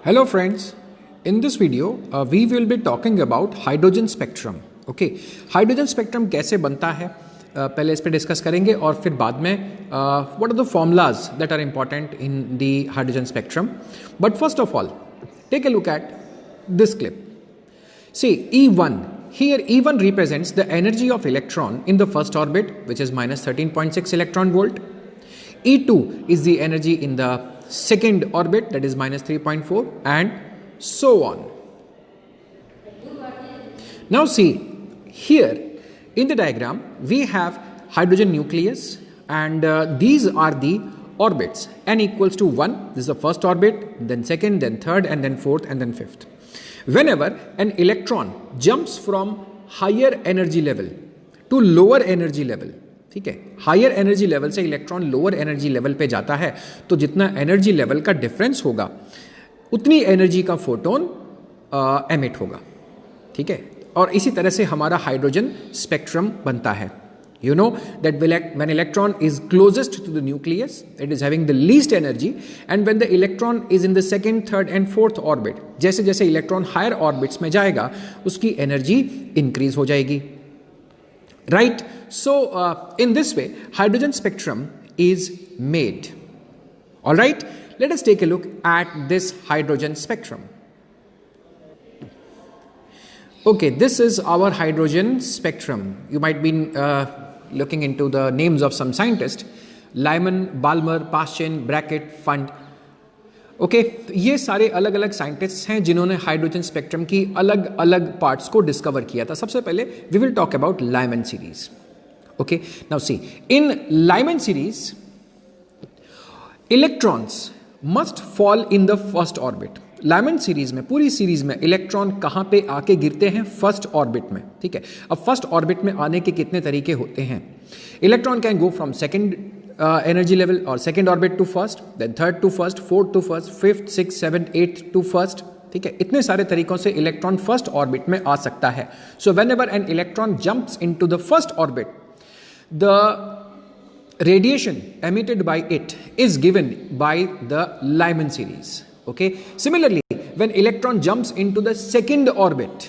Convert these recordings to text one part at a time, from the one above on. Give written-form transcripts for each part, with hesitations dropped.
Hello friends, in this video we will be talking about hydrogen spectrum. Okay, hydrogen spectrum कैसे बनता है पहले इस पे डिस्कस करेंगे और फिर बाद में what are the formulas that are important in the hydrogen spectrum. But first of all take a look at this clip. See E1. Here E1 represents the energy of electron in the first orbit, which is minus 13.6 electron volt. E2 is the energy in the second orbit, that is minus 3.4, and so on. Now see, here in the diagram we have hydrogen nucleus and these are the orbits. N equals to 1, this is the first orbit, then second, then third, and then fourth, and then fifth. Whenever an electron jumps from higher energy level to lower energy level, ठीक है, higher energy level से electron lower energy level पे जाता है तो जितना energy level का difference होगा उतनी एनर्जी का फोटोन एमिट होगा. ठीक है, और इसी तरह से हमारा हाइड्रोजन स्पेक्ट्रम बनता है. You know that when electron is closest to the nucleus, it is having the least energy, and when the electron is in the second, third and fourth orbit, जैसे जैसे इलेक्ट्रॉन हायर ऑर्बिट्स में जाएगा उसकी energy increase हो जाएगी. Right? So in this way hydrogen spectrum is made. All right, let us take a look at this hydrogen spectrum. Okay, this is our hydrogen spectrum. You might be looking into the names of some scientists: Lyman, Balmer, Paschen, Brackett, Pfund. Okay, ये सारे अलग अलग scientists हैं जिन्होंने hydrogen spectrum की अलग अलग parts को डिस्कवर किया था. सबसे पहले we will talk about Lyman series. Okay, now see, in Lyman series electrons must fall in the first orbit. Lyman series में, पूरी सीरीज में इलेक्ट्रॉन कहां पे आके गिरते हैं? फर्स्ट ऑर्बिट में. ठीक है, अब फर्स्ट ऑर्बिट में आने के कितने तरीके होते हैं? Electron can go from second energy level or second orbit to first, then third to first, fourth to first, fifth, sixth, seventh, eighth to first. ठीक है, इतने सारे तरीकों से इलेक्ट्रॉन फर्स्ट ऑर्बिट में आ सकता है. So whenever an electron jumps into the first orbit, the radiation emitted by it is given by the Lyman series. Okay, similarly when electron jumps into the second orbit,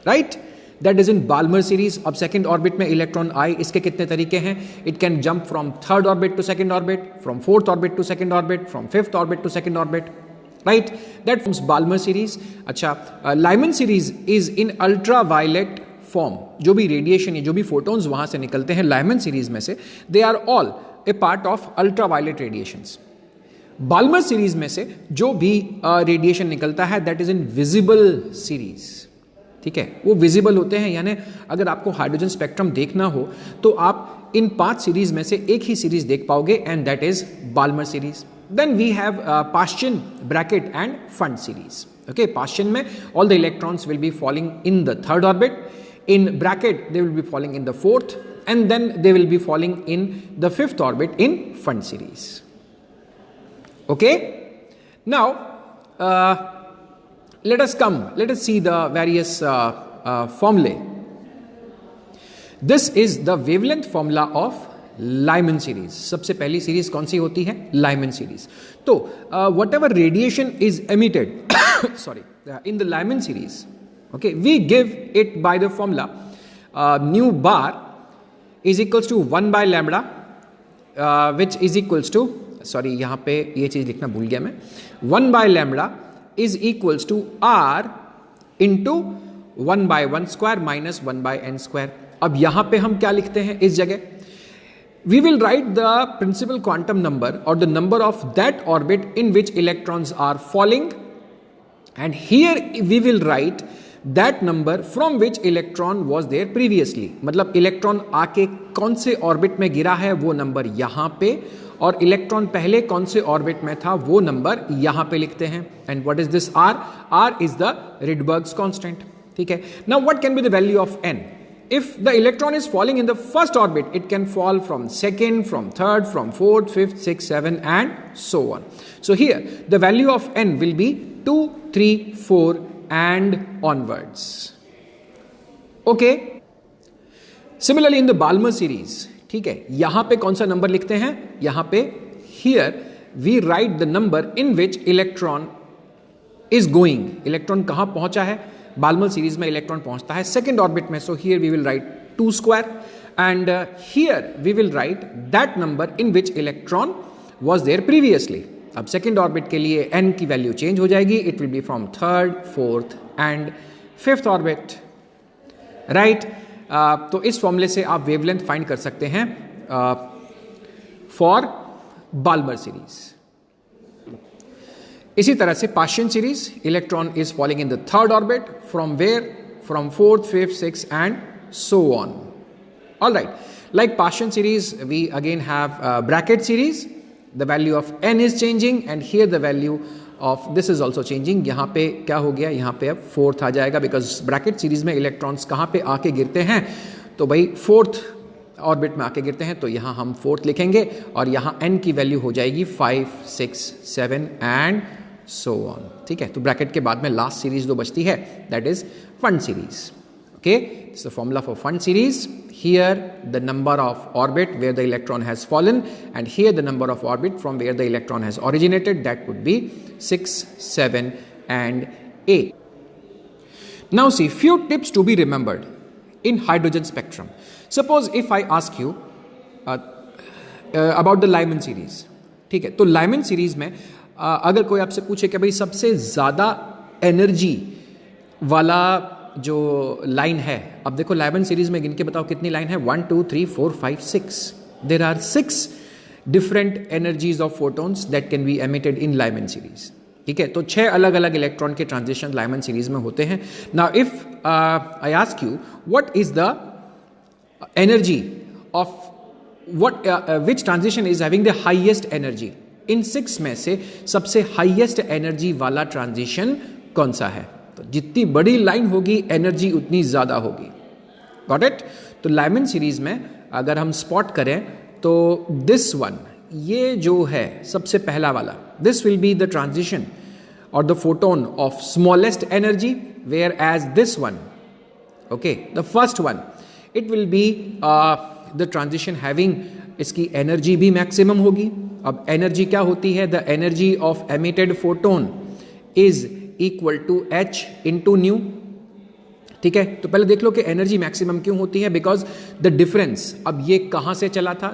right, that is in Balmer series. अब second orbit में electron आए, इसके कितने तरीके हैं? It can jump from third orbit to second orbit, from fourth orbit to second orbit, from fifth orbit to second orbit. Right, that forms Balmer series. अच्छा, Lyman series is in ultraviolet form. जो भी radiation, जो भी photons वहां से निकलते हैं Lyman series में से, they are all a part of ultraviolet radiations. Balmer series में से जो भी रेडिएशन निकलता है that is in visible series. ठीक है, वो विजिबल होते हैं, यानी अगर आपको हाइड्रोजन स्पेक्ट्रम देखना हो तो आप इन 5 सीरीज में से एक ही सीरीज देख पाओगे, and that is Balmer series. Then we have Paschen, Brackett and Pfund series. Okay, Paschen में all the electrons will be falling in the third orbit. In Brackett they will be falling in the fourth, and then they will be falling in the fifth orbit in Pfund series. Okay, now let us see the various formulae. This is the wavelength formula of Lyman series. सबसे पहली series कौन सी होती है? Lyman series. तो whatever radiation is emitted sorry, in the Lyman series, okay, we give it by the formula nu bar is equals to 1 by lambda, which is equals to, sorry यहाँ पे ये चीज लिखना भूल गया मैं, 1 by lambda is equals to r into 1 by 1 square minus 1 by n square. अब यहां पे हम क्या लिखते हैं इस जगह? We will write the principal quantum number or the number of that orbit in which electrons are falling, and here we will write that number from which electron was there previously. मतलब electron आके कौन से orbit में गिरा है वो number यहां पे, और इलेक्ट्रॉन पहले कौन से ऑर्बिट में था वो नंबर यहां पे लिखते हैं. And what is this r? r is the Rydberg's constant. ठीक है, now what can be the value of n? If the electron is falling in the first orbit, it can fall from second, from third, from fourth, fifth, sixth, seventh, and so on. So here the value of n will be 2, 3, 4 and onwards. Okay. Similarly in the Balmer series, ठीक है, यहां पे कौन सा number लिखते हैं? यहां पे here we write the number in which electron is going, electron कहां पहुंचा है, बाल्मर सीरीज में इलेक्ट्रॉन पहुंचता है सेकेंड ऑर्बिट में. So here we will write 2 square and here we will write that number in which electron was there previously. अब second orbit के लिए n की वैल्यू चेंज हो जाएगी, it will be from third, fourth and fifth orbit. Right, तो इस फॉर्मूले से आप वेवलेंथ फाइंड कर सकते हैं फॉर बाल्मर सीरीज. इसी तरह से Paschen series, electron is falling in the third orbit, from where, from fourth, fifth, six and so on. All right, like Paschen series, we again have bracket series. The value of n is changing and here the value of this is also changing. यहाँ पे क्या हो गया, यहाँ पे अब fourth आ जाएगा, because Brackett series में इलेक्ट्रॉन्स कहाँ पे आके गिरते हैं, तो भाई फोर्थ ऑर्बिट में आके गिरते हैं, तो यहाँ हम फोर्थ लिखेंगे और यहाँ n की वैल्यू हो जाएगी 5, 6, 7 एंड सो ऑन. ठीक है, तो ब्रैकेट के बाद में लास्ट सीरीज जो बचती है that is fund series. Okay, it's the formula for Fund series. Here the number of orbit where the electron has fallen, and here the number of orbit from where the electron has originated. That would be 6, 7 and 8. Now see, few tips to be remembered in hydrogen spectrum. Suppose if I ask you about the Lyman series. ठीक है, तो Lyman series में अगर कोई आपसे पूछे कि भाई सबसे ज़्यादा एनर्जी वाला जो लाइन है, अब देखो लाइमन सीरीज में गिन के बताओ कितनी लाइन है, 1, 2, 3, 4, 5, 6. There are 6 different energies of photons that can be emitted in Lyman series. ठीक है, तो 6 अलग अलग इलेक्ट्रॉन के ट्रांजिशन लाइमन सीरीज में होते हैं. Now if I ask you what is the energy of which transition is having the highest energy, इन 6 में से सबसे हाइएस्ट एनर्जी वाला ट्रांजिशन कौन सा है, तो जितनी बड़ी लाइन होगी एनर्जी उतनी ज्यादा होगी. Got it. तो लाइमन सीरीज में अगर हम स्पॉट करें तो दिस वन, ये जो है सबसे पहला वाला, this will be the transition और the photon of smallest energy, where as this one, okay, the first one, it will be the transition having, इसकी एनर्जी भी मैक्सिमम होगी. अब एनर्जी क्या होती है, the energy of emitted photon is equal to h into nu. ठीक है, तो पहले देख लो कि एनर्जी मैक्सिमम क्यों होती है, बिकॉज द डिफरेंस, अब ये कहां से चला था,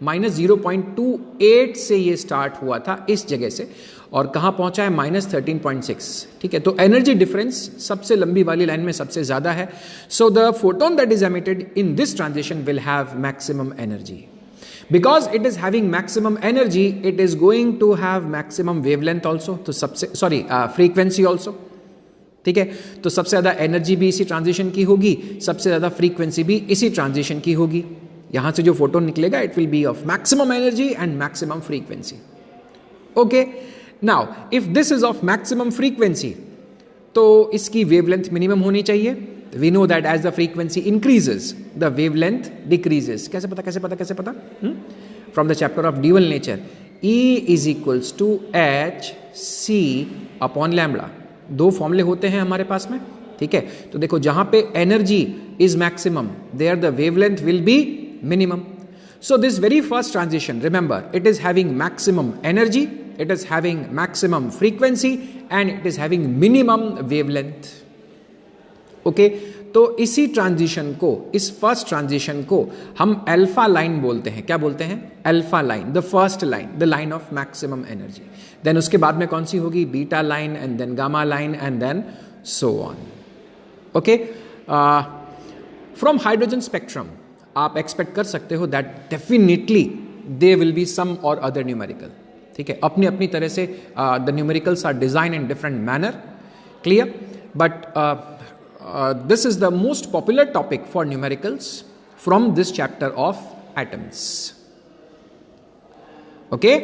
-0.28 से ये स्टार्ट हुआ था इस जगह से, और कहां पहुंचा है -13.6. ठीक है, तो एनर्जी डिफरेंस सबसे लंबी वाली लाइन में सबसे ज्यादा है. So the photon that is emitted in this transition will have maximum energy. Because it is having maximum energy, it is going to have maximum wavelength also. तो सबसे frequency also. ठीक है, तो सबसे ज्यादा एनर्जी भी इसी ट्रांजिशन की होगी, सबसे ज्यादा फ्रीक्वेंसी भी इसी ट्रांजिशन की होगी. यहां से जो फोटोन निकलेगा it will B of maximum energy and maximum frequency. Okay, now if this is of maximum frequency, तो इसकी वेवलेंथ मिनिमम होनी चाहिए. We know that as the frequency increases, the wavelength decreases. कैसे पता? From the chapter of dual nature, E is equals to H C upon lambda. 2 फॉर्मूले होते हैं हमारे पास में. ठीक है, तो देखो जहां पे energy is maximum, there the wavelength will be minimum. So this very first transition, remember, it is having maximum energy, it is having maximum frequency and it is having minimum wavelength. Okay, तो इसी transition को, इस first transition को हम alpha line बोलते हैं. क्या बोलते हैं? Alpha line, the first line, the line of maximum energy. Then उसके बाद में कौन सी होगी? Beta line and then gamma line and then so on. Okay, from hydrogen spectrum आप एक्सपेक्ट कर सकते हो that definitely they will be some और अदर न्यूमेरिकल. ठीक है, अपनी अपनी तरह से the numericals are design in different manner. Clear? But this is the most popular topic for numericals from this chapter of atoms. Okay.